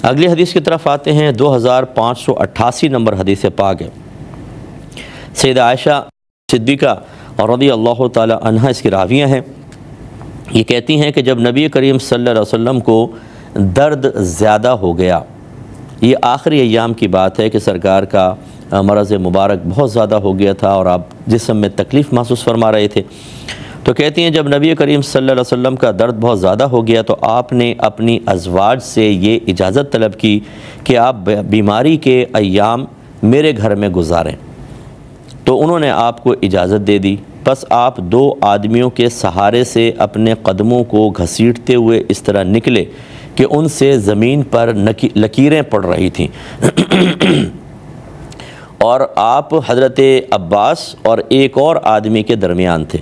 اگلی حدیث کی طرف آتے ہیں، 2588 نمبر حدیث پاک ہے۔ سیدہ عائشہ صدیقہ رضی اللہ تعالی عنہ اس کی راویہ ہیں، یہ کہتی ہیں کہ جب نبی کریم صلی اللہ علیہ وسلم کو درد زیادہ ہو گیا، یہ آخری ایام کی بات ہے کہ سرکار کا مرض مبارک بہت زیادہ ہو گیا تھا اور آپ جسم میں تکلیف محسوس فرما رہے تھے، تو کہتی ہیں جب نبی کریم صلی اللہ علیہ وسلم کا درد بہت زیادہ ہو گیا تو آپ نے اپنی ازواج سے یہ اجازت طلب کی کہ آپ بیماری کے ایام میرے گھر میں گزاریں، تو انہوں نے آپ کو اجازت دے دی۔ بس آپ 2 آدمیوں کے سہارے سے اپنے قدموں کو گھسیٹتے ہوئے اس طرح نکلے کہ ان سے زمین پر لکیریں پڑ رہی تھیں، اور آپ حضرت عباس اور ایک اور آدمی کے درمیان تھے۔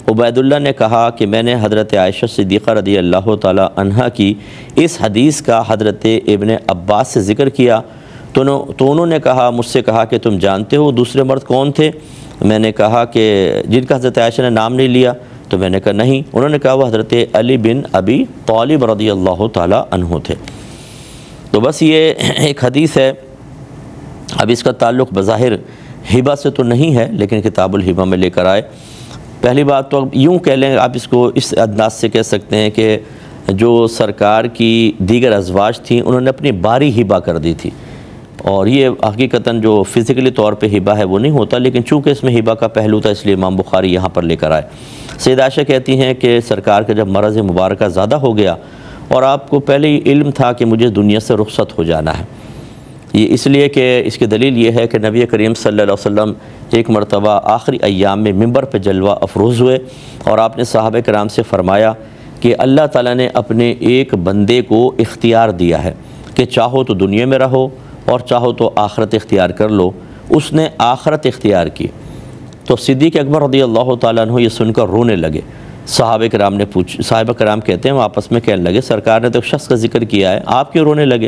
عبید اللہ نے کہا کہ میں نے حضرت عائشہ صدیقہ رضی اللہ تعالی عنہ کی اس حدیث کا حضرت ابن عباس سے ذکر کیا، تو انہوں نے مجھ سے کہا کہ تم جانتے ہو دوسرے مرد کون تھے؟ میں نے کہا کہ جن کا حضرت عائشہ نے نام نہیں لیا، تو میں نے کہا نہیں۔ انہوں نے کہا وہ حضرت علی بن ابی طالب رضی اللہ تعالی عنہ تھے۔ تو بس یہ ایک حدیث ہے، اب اس کا تعلق بظاہر ہبہ سے تو نہیں ہے، لیکن کتاب الہبہ میں لے کر آئے۔ پہلی بات تو یوں کہہ لیں، آپ اس کو اس انداز سے کہہ سکتے ہیں کہ جو سرکار کی دیگر ازواج تھیں انہوں نے اپنی باری ہبہ کر دی تھی، اور یہ حقیقتاً جو فزیکلی طور پہ ہبہ ہے وہ نہیں ہوتا، لیکن چونکہ اس میں ہبہ کا پہلو تھا اس لیے امام بخاری یہاں پر لے کر آئے۔ سیدہ عائشہ کہتی ہیں کہ سرکار کا جب مرض مبارکہ زیادہ ہو گیا اور آپ کو پہلے ہی علم تھا کہ مجھے دنیا سے رخصت ہو جانا ہے، یہ اس لیے کہ اس کی دلیل یہ ہے کہ نبی کریم صلی اللہ علیہ وسلم ایک مرتبہ آخری ایام میں منبر پہ جلوہ افروز ہوئے، اور آپ نے صحابہ کرام سے فرمایا کہ اللہ تعالیٰ نے اپنے ایک بندے کو اختیار دیا ہے کہ چاہو تو دنیا میں رہو اور چاہو تو آخرت اختیار کر لو۔ اس نے آخرت اختیار کی، تو صدیق اکبر رضی اللہ تعالیٰ عنہ یہ سن کر رونے لگے۔ صحابہ کرام کہتے ہیں وہ آپس میں کہنے لگے سرکار نے تو شخص کا ذکر کیا ہے، آپ کیوں رونے لگے؟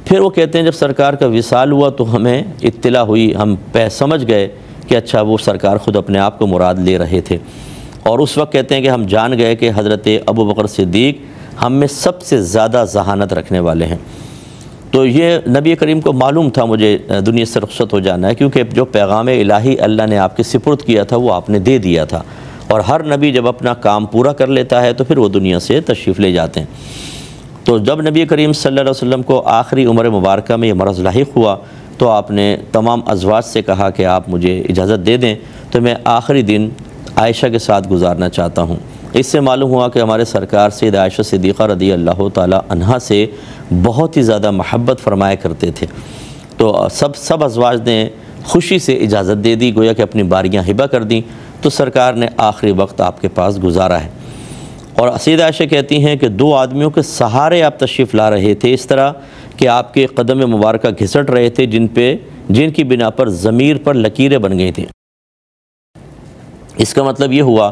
پھر وہ کہتے ہیں جب سرکار کا وصال ہوا تو ہمیں اطلاع ہوئی، ہم سمجھ گئے کہ اچھا وہ سرکار خود اپنے آپ کو مراد لے رہے تھے، اور اس وقت کہتے ہیں کہ ہم جان گئے کہ حضرت ابو بکر صدیق ہم میں سب سے زیادہ ذہانت رکھنے والے ہیں۔ تو یہ نبی کریم کو معلوم تھا مجھے دنیا سے رخصت ہو جانا ہے، کیونکہ جو پیغام الہی اللہ نے آپ کے سپرد کیا تھا وہ آپ نے دے دیا تھا، اور ہر نبی جب اپنا کام پورا کر لیتا ہے تو پھر وہ دنیا سے تشریف لے جاتے ہیں۔ تو جب نبی کریم صلی اللہ علیہ وسلم کو آخری عمر مبارکہ میں یہ مرض لاحق ہوا تو آپ نے تمام ازواج سے کہا کہ آپ مجھے اجازت دے دیں تو میں آخری دن عائشہ کے ساتھ گزارنا چاہتا ہوں۔ اس سے معلوم ہوا کہ ہمارے سرکار سیدہ عائشہ صدیقہ رضی اللہ تعالی عنہا سے بہت ہی زیادہ محبت فرمایا کرتے تھے، تو سب ازواج نے خوشی سے اجازت دے دی، گویا کہ اپنی باریاں ہبہ کر دیں، تو سرکار نے آخری وقت آپ کے پاس گزارا ہے۔ اور سیدہ عائشہ کہتی ہیں کہ 2 آدمیوں کے سہارے آپ تشریف لا رہے تھے، اس طرح کہ آپ کے قدم مبارکہ گھسٹ رہے تھے جن کی بنا پر ضمیر پر لکیریں بن گئی تھیں۔ اس کا مطلب یہ ہوا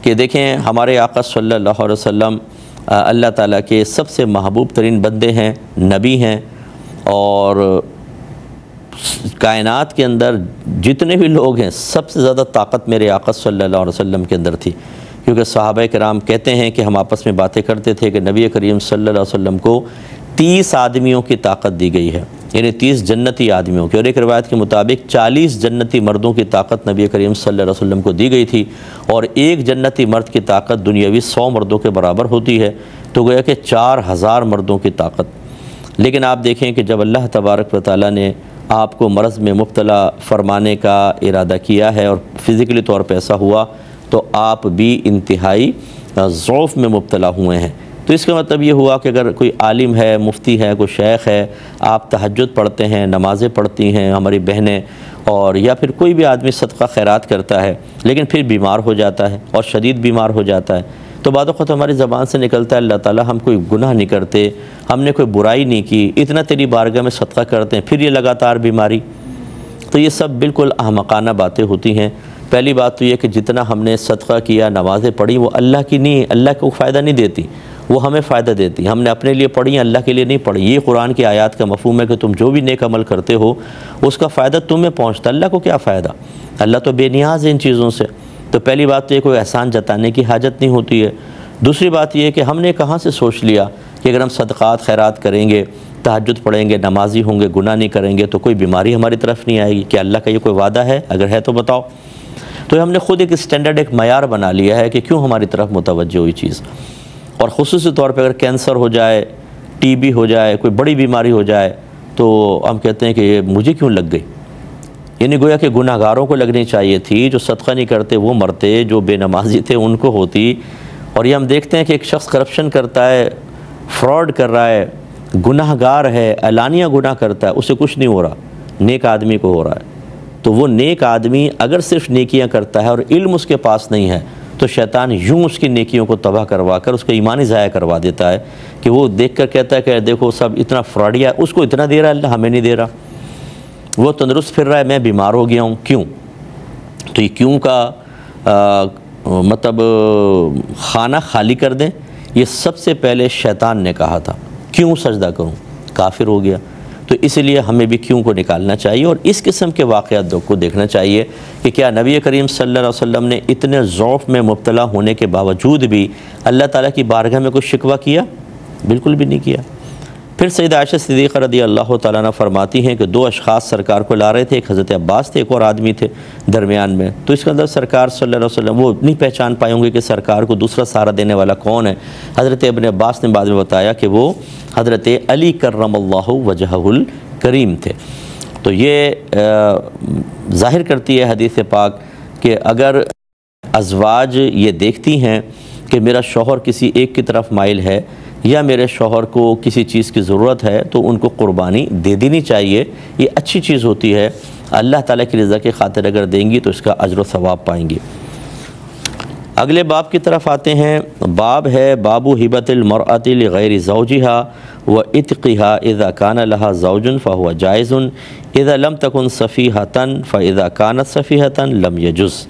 کہ دیکھیں ہمارے آقا صلی اللہ علیہ وسلم اللہ تعالیٰ کے سب سے محبوب ترین بندے ہیں، نبی ہیں، اور کائنات کے اندر جتنے بھی لوگ ہیں سب سے زیادہ طاقت میرے آقا صلی اللہ علیہ وسلم کے اندر تھی، کیونکہ صحابہ کرام کہتے ہیں کہ ہم آپس میں باتیں کرتے تھے کہ نبی کریم صلی اللہ علیہ وسلم کو 30 آدمیوں کی طاقت دی گئی ہے، یعنی 30 جنتی آدمیوں کی، اور ایک روایت کے مطابق 40 جنتی مردوں کی طاقت نبی کریم صلی اللہ علیہ وسلم کو دی گئی تھی، اور ایک جنتی مرد کی طاقت دنیاوی 100 مردوں کے برابر ہوتی ہے، تو گویا کہ 4000 مردوں کی طاقت۔ لیکن آپ دیکھیں کہ جب اللہ تبارک و تعالیٰ نے آپ کو مرض میں مبتلا فرمانے کا ارادہ کیا ہے اور فزیکلی طور پہ ایسا ہوا تو آپ بھی انتہائی ضعف میں مبتلا ہوئے ہیں۔ تو اس کا مطلب یہ ہوا کہ اگر کوئی عالم ہے، مفتی ہے، کوئی شیخ ہے، آپ تہجد پڑھتے ہیں، نمازیں پڑھتی ہیں ہماری بہنیں، اور یا پھر کوئی بھی آدمی صدقہ خیرات کرتا ہے لیکن پھر بیمار ہو جاتا ہے اور شدید بیمار ہو جاتا ہے، تو بعد وقت ہماری زبان سے نکلتا ہے اللہ تعالیٰ ہم کوئی گناہ نہیں کرتے، ہم نے کوئی برائی نہیں کی، اتنا تیری بارگاہ میں صدقہ کرتے ہیں، پھر یہ لگاتار بیماری۔ تو یہ سب بالکل احمقانہ باتیں ہوتی ہیں۔ پہلی بات تو یہ کہ جتنا ہم نے صدقہ کیا، نمازیں پڑھی، وہ اللہ کی نہیں، اللہ کو فائدہ نہیں دیتی، وہ ہمیں فائدہ دیتی۔ ہم نے اپنے لیے پڑھی، اللہ کے لیے نہیں پڑھی۔ یہ قرآن کی آیات کا مفہوم ہے کہ تم جو بھی نیک عمل کرتے ہو اس کا فائدہ تمہیں پہنچتا، اللہ کو کیا فائدہ؟ اللہ تو بے نیاز ہے ان چیزوں سے۔ تو پہلی بات تو یہ کوئی احسان جتانے کی حاجت نہیں ہوتی ہے۔ دوسری بات یہ کہ ہم نے کہاں سے سوچ لیا کہ اگر ہم صدقات خیرات کریں گے، تہجد پڑھیں گے، نمازی ہوں گے، گناہ نہیں کریں گے تو کوئی بیماری ہماری طرف نہیں آئے گی؟ کہ اللہ کا یہ کوئی وعدہ ہے؟ اگر ہے تو بتاؤ۔ تو ہم نے خود ایک اسٹینڈرڈ، ایک معیار بنا لیا ہے کہ کیوں ہماری طرف متوجہ ہوئی چیز۔ اور خصوصی طور پہ اگر کینسر ہو جائے، ٹی بی ہو جائے، کوئی بڑی بیماری ہو جائے تو ہم کہتے ہیں کہ یہ مجھے کیوں لگ گئی؟ یعنی گویا کہ گناہ گاروں کو لگنی چاہیے تھی، جو صدقہ نہیں کرتے وہ مرتے، جو بے نمازی تھے ان کو ہوتی۔ اور یہ ہم دیکھتے ہیں کہ ایک شخص کرپشن کرتا ہے، فراڈ کر رہا ہے، گناہ گار ہے، اعلانیہ گناہ کرتا ہے، اسے کچھ نہیں ہو رہا، نیک آدمی کو ہو رہا ہے۔ تو وہ نیک آدمی اگر صرف نیکیاں کرتا ہے اور علم اس کے پاس نہیں ہے تو شیطان یوں اس کی نیکیوں کو تباہ کروا کر اس کا ایمان ہی ضائع کروا دیتا ہے کہ وہ دیکھ کر کہتا ہے کہ دیکھو سب اتنا فراڈیا ہے، اس کو اتنا دے رہا ہے اللہ، ہمیں نہیں دے رہا۔ وہ تندرست پھر رہا ہے، میں بیمار ہو گیا ہوں، کیوں؟ تو یہ کیوں کا مطلب خانہ خالی کر دیں۔ یہ سب سے پہلے شیطان نے کہا تھا، کیوں سجدہ کروں؟ کافر ہو گیا۔ تو اس لیے ہمیں بھی کیوں کو نکالنا چاہیے اور اس قسم کے واقعات کو دیکھنا چاہیے کہ کیا نبی کریم صلی اللہ علیہ وسلم نے اتنے ضعف میں مبتلا ہونے کے باوجود بھی اللہ تعالیٰ کی بارگاہ میں کوئی شکوہ کیا؟ بالکل بھی نہیں کیا۔ پھر سیدہ عائشہ صدیقہ رضی اللہ تعالیٰ عنہ فرماتی ہیں کہ دو اشخاص سرکار کو لا رہے تھے، ایک حضرت عباس تھے، ایک اور آدمی تھے درمیان میں۔ تو اس کے اندر سرکار صلی اللہ علیہ وسلم وہ نہیں پہچان پائے ہوں گے کہ سرکار کو دوسرا سہارا دینے والا کون ہے۔ حضرت ابن عباس نے بعد میں بتایا کہ وہ حضرت علی کرم اللہ وجہہ الکریم تھے۔ تو یہ ظاہر کرتی ہے حدیث پاک کہ اگر ازواج یہ دیکھتی ہیں کہ میرا شوہر کسی ایک کی طرف مائل ہے یا میرے شوہر کو کسی چیز کی ضرورت ہے تو ان کو قربانی دے دینی چاہیے، یہ اچھی چیز ہوتی ہے۔ اللہ تعالیٰ کی رضا کی خاطر اگر دیں گی تو اس کا اجر و ثواب پائیں گی۔ اگلے باب کی طرف آتے ہیں۔ باب ہے باب ہبۃ المرأۃ لغیر زوجہا وعتقہا اذا کان لہا زوج فہو جائز اذا لم تکن صفیحۃ فاذا کانت صفیحۃ لم یجز۔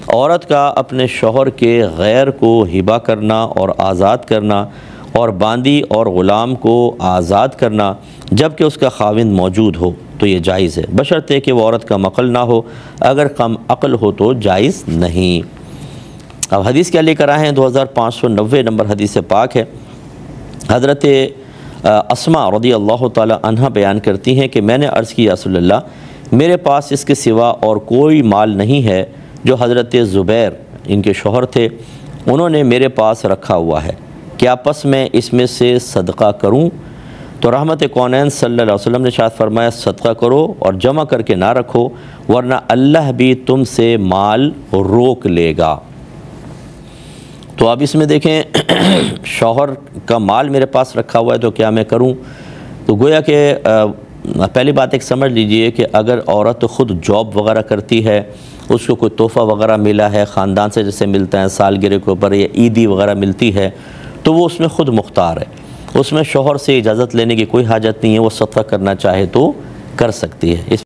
عورت کا اپنے شوہر کے غیر کو ہبہ کرنا اور آزاد کرنا اور باندی اور غلام کو آزاد کرنا جب کہ اس کا خاوند موجود ہو تو یہ جائز ہے، بشرطے کہ وہ عورت کم عقل نہ ہو، اگر کم عقل ہو تو جائز نہیں۔ اب حدیث کیا لے کر آئے ہیں؟ 2590 نمبر حدیث پاک ہے۔ حضرت اسماء رضی اللہ تعالی عنہ بیان کرتی ہیں کہ میں نے عرض کی یا رسول اللہ، میرے پاس اس کے سوا اور کوئی مال نہیں ہے جو حضرت زبیر ان کے شوہر تھے انہوں نے میرے پاس رکھا ہوا ہے، کیا پس میں اس میں سے صدقہ کروں؟ تو رحمت کونین صلی اللہ علیہ وسلم نے ارشاد فرمایا صدقہ کرو اور جمع کر کے نہ رکھو ورنہ اللہ بھی تم سے مال روک لے گا۔ تو اب اس میں دیکھیں شوہر کا مال میرے پاس رکھا ہوا ہے تو کیا میں کروں؟ تو گویا کہ پہلی بات ایک سمجھ لیجئے کہ اگر عورت خود جاب وغیرہ کرتی ہے، اس کو کوئی تحفہ وغیرہ ملا ہے خاندان سے جیسے ملتا ہے سالگرہ کے اوپر یا عیدی وغیرہ ملتی ہے تو وہ اس میں خود مختار ہے، اس میں شوہر سے اجازت لینے کی کوئی حاجت نہیں ہے، وہ صدقہ کرنا چاہے تو کر سکتی ہے۔